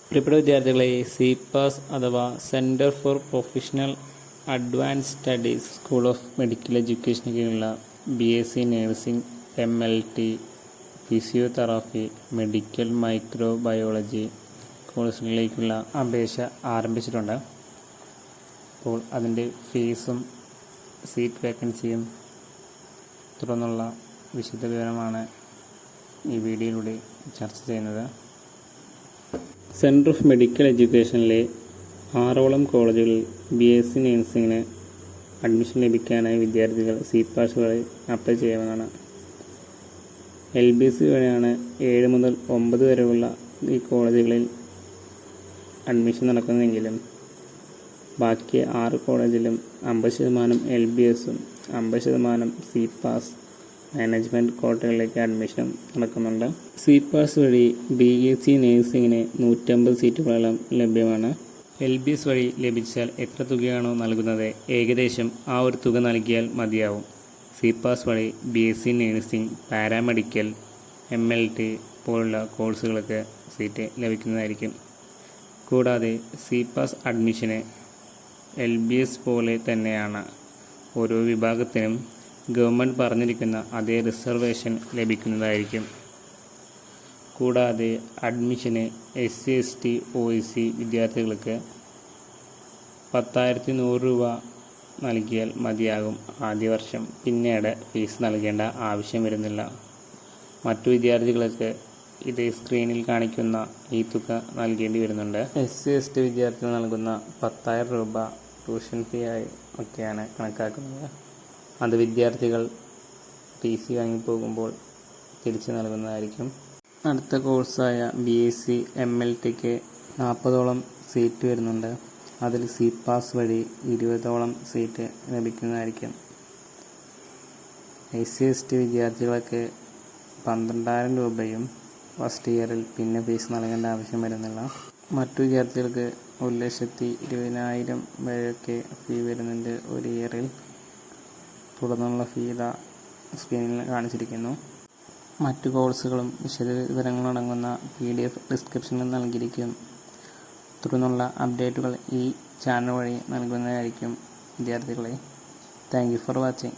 പ്രിയപ്പെട്ട വിദ്യാർത്ഥികളെ, സിപാസ് അഥവാ centre for professional advanced studies school of medical എഡ്യൂക്കേഷന് കീഴിലുള്ള BSc nursing, MLT, physiotherapy, medical microbiology കോഴ്സുകളിലേക്കുള്ള അപേക്ഷ ആരംഭിച്ചിട്ടുണ്ട്. അപ്പോൾ അതിൻ്റെ ഫീസും സീറ്റ് വേക്കൻസിയും തുടർന്നുള്ള വിശദ വിവരമാണ് ഈ വീഡിയോയിലൂടെ ചർച്ച ചെയ്യുന്നത്. സെൻറ്റർ ഓഫ് മെഡിക്കൽ എഡ്യൂക്കേഷനിലെ 6ഓളം കോളേജുകളിൽ BSc നഴ്സിംഗിന് അഡ്മിഷൻ ലഭിക്കാനായി വിദ്യാർത്ഥികൾ സിപാസ് വഴി അപ്ലൈ ചെയ്യാവുന്നതാണ്. LBC വഴിയാണ് 7 മുതൽ 9 വരെയുള്ള ഈ കോളേജുകളിൽ അഡ്മിഷൻ നടക്കുന്നതെങ്കിലും ബാക്കി 6 കോളേജിലും 50% LBSഉം 50% സിപാസ് മാനേജ്മെൻറ്റ് കോട്ടകളിലേക്ക് അഡ്മിഷൻ നടക്കുന്നുണ്ട്. സിപാസ് വഴി BSc നഴ്സിംഗിന് 150 സീറ്റുകളെല്ലാം ലഭ്യമാണ്. LBS വഴി ലഭിച്ചാൽ എത്ര തുകയാണോ നൽകുന്നത്, ഏകദേശം ആ ഒരു തുക നൽകിയാൽ മതിയാവും. സിപാസ് വഴി BSc നഴ്സിംഗ്, പാരാമെഡിക്കൽ, MLT പോലുള്ള കോഴ്സുകൾക്ക് സീറ്റ് ലഭിക്കുന്നതായിരിക്കും. കൂടാതെ സിപാസ് അഡ്മിഷന് LBS പോലെ തന്നെയാണ്. ഓരോ വിഭാഗത്തിനും ഗവൺമെൻറ് പറഞ്ഞിരിക്കുന്ന അതേ റിസർവേഷൻ ലഭിക്കുന്നതായിരിക്കും. കൂടാതെ അഡ്മിഷന് SC, ST, OEC വിദ്യാർത്ഥികൾക്ക് 10,100 രൂപ നൽകിയാൽ മതിയാകും ആദ്യ വർഷം. പിന്നീട് ഫീസ് നൽകേണ്ട ആവശ്യം വരുന്നില്ല. മറ്റു വിദ്യാർത്ഥികൾക്ക് ഇത് സ്ക്രീനിൽ കാണിക്കുന്ന ഈ തുക നൽകേണ്ടി വരുന്നുണ്ട്. SC, ST വിദ്യാർത്ഥികൾ നൽകുന്ന 10,000 രൂപ ട്യൂഷൻ ഫീ ആയി ഒക്കെയാണ് കണക്കാക്കുന്നത്. അത് വിദ്യാർത്ഥികൾ TC വാങ്ങിപ്പോകുമ്പോൾ തിരിച്ചു നൽകുന്നതായിരിക്കും. അടുത്ത കോഴ്സായ BSc MLTക്ക് 40ഓളം സീറ്റ് വരുന്നുണ്ട്. അതിൽ സിപാസ് വഴി 20ഓളം സീറ്റ് ലഭിക്കുന്നതായിരിക്കും. SC, ST വിദ്യാർത്ഥികൾക്ക് 12,000 രൂപയും ഫസ്റ്റ് ഇയറിൽ പിന്നെ ഫീസ് നൽകേണ്ട ആവശ്യം വരുന്നില്ല. മറ്റു വിദ്യാർത്ഥികൾക്ക് 1,20,000 വരെയൊക്കെ ഫീ വരുന്നുണ്ട് ഒരു ഇയറിൽ. തുടർന്നുള്ള ഫീ സ്ക്രീനിൽ കാണിച്ചിരിക്കുന്നു. മറ്റു കോഴ്സുകളും വിശദവിവരങ്ങളും അടങ്ങുന്ന PDF ഡിസ്ക്രിപ്ഷനിൽ നൽകിയിരിക്കും. തുടർന്നുള്ള അപ്ഡേറ്റുകൾ ഈ ചാനൽ വഴി നൽകുന്നതായിരിക്കും വിദ്യാർത്ഥികളെ. Thank you for watching.